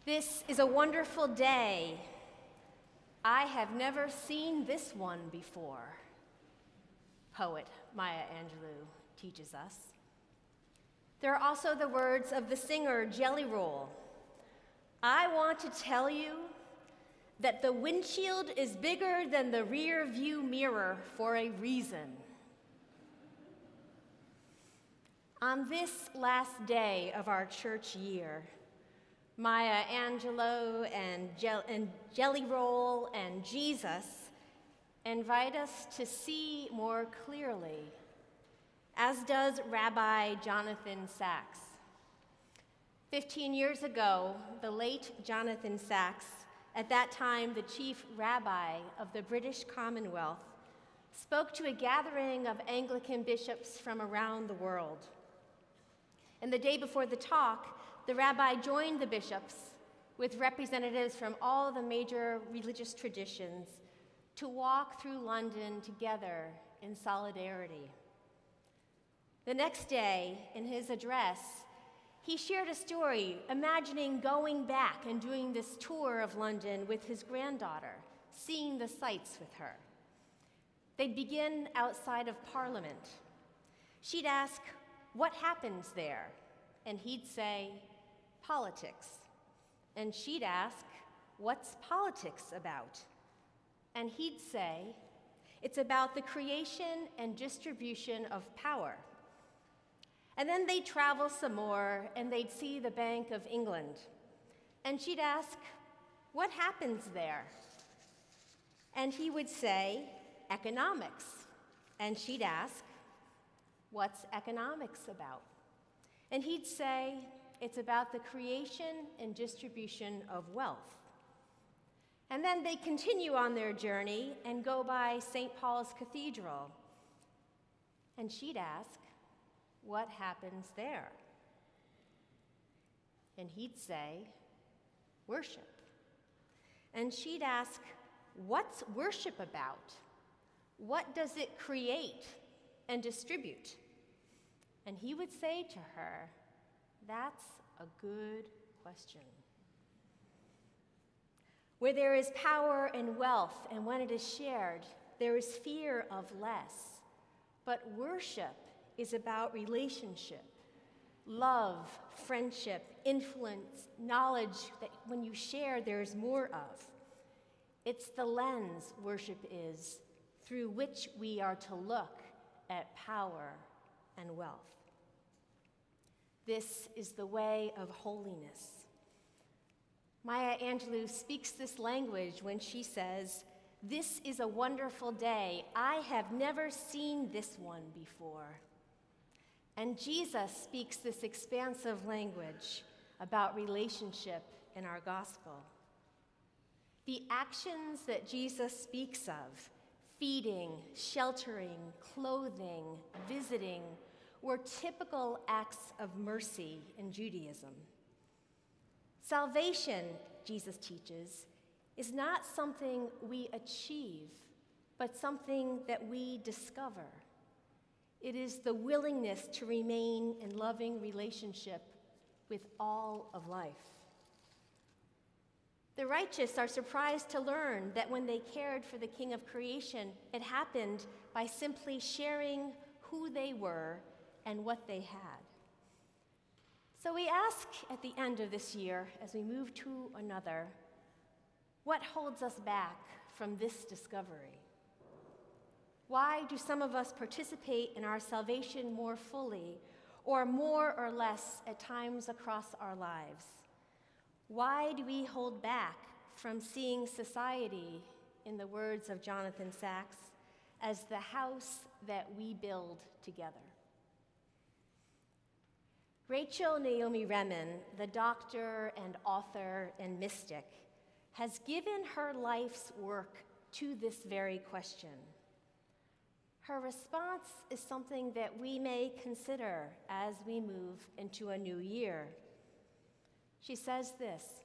This is a wonderful day. I have never seen this one before, poet Maya Angelou teaches us. There are also the words of the singer Jelly Roll. I want to tell you that the windshield is bigger than the rear view mirror for a reason. On this last day of our church year, Maya Angelou and Jelly Roll and Jesus invite us to see more clearly, as does Rabbi Jonathan Sacks. 15 years ago, the late Jonathan Sacks, at that time the chief rabbi of the British Commonwealth, spoke to a gathering of Anglican bishops from around the world. And the day before the talk, the rabbi joined the bishops with representatives from all the major religious traditions to walk through London together in solidarity. The next day, in his address, he shared a story imagining going back and doing this tour of London with his granddaughter, seeing the sights with her. They'd begin outside of Parliament. She'd ask, "What happens there?" And he'd say, "Politics." And she'd ask, "What's politics about?" And he'd say, "It's about the creation and distribution of power." And then they'd travel some more and they'd see the Bank of England. And she'd ask, "What happens there?" And he would say, "Economics." And she'd ask, "What's economics about?" And he'd say, "It's about the creation and distribution of wealth." And then they continue on their journey and go by St. Paul's Cathedral. And she'd ask, "What happens there?" And he'd say, "Worship." And she'd ask, "What's worship about? What does it create and distribute?" And he would say to her, "That's a good question." Where there is power and wealth, and when it is shared, there is fear of less. But worship is about relationship, love, friendship, influence, knowledge that when you share, there is more of. It's the lens worship is through which we are to look at power and wealth. This is the way of holiness. Maya Angelou speaks this language when she says, "This is a wonderful day. I have never seen this one before." And Jesus speaks this expansive language about relationship in our gospel. The actions that Jesus speaks of, feeding, sheltering, clothing, visiting, were typical acts of mercy in Judaism. Salvation, Jesus teaches, is not something we achieve, but something that we discover. It is the willingness to remain in loving relationship with all of life. The righteous are surprised to learn that when they cared for the King of creation, it happened by simply sharing who they were and what they had. So we ask at the end of this year, as we move to another, what holds us back from this discovery? Why do some of us participate in our salvation more fully, or more or less at times across our lives? Why do we hold back from seeing society, in the words of Jonathan Sacks, as the house that we build together? Rachel Naomi Remen, the doctor and author and mystic, has given her life's work to this very question. Her response is something that we may consider as we move into a new year. She says this: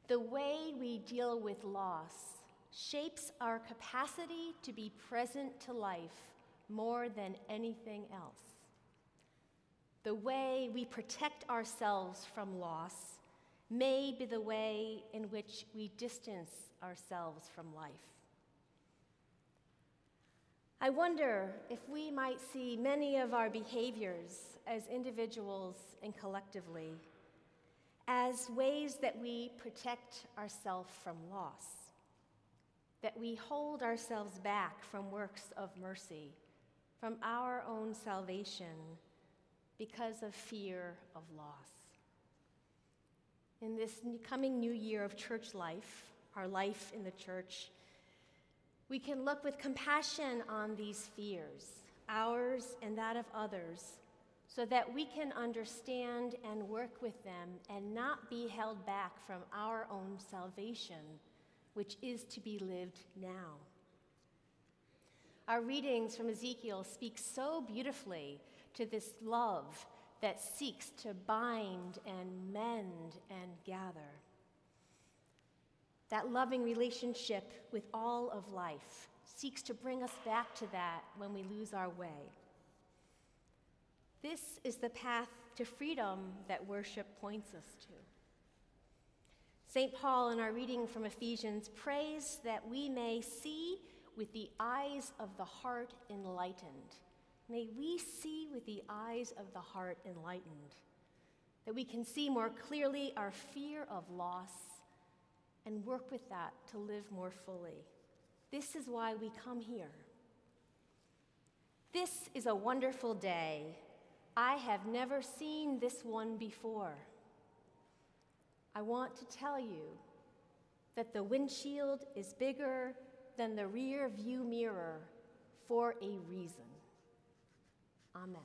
"The way we deal with loss shapes our capacity to be present to life more than anything else. The way we protect ourselves from loss may be the way in which we distance ourselves from life. I wonder if we might see many of our behaviors as individuals and collectively as ways that we protect ourselves from loss, that we hold ourselves back from works of mercy, from our own salvation, because of fear of loss. In this coming new year of church life, our life in the church, we can look with compassion on these fears, ours and that of others, so that we can understand and work with them and not be held back from our own salvation, which is to be lived now. Our readings from Ezekiel speak so beautifully to this love that seeks to bind and mend and gather. That loving relationship with all of life seeks to bring us back to that when we lose our way. This is the path to freedom that worship points us to. St. Paul, in our reading from Ephesians, prays that we may see with the eyes of the heart enlightened. May we see with the eyes of the heart enlightened, that we can see more clearly our fear of loss and work with that to live more fully. This is why we come here. This is a wonderful day. I have never seen this one before. I want to tell you that the windshield is bigger than the rear view mirror for a reason. Amen.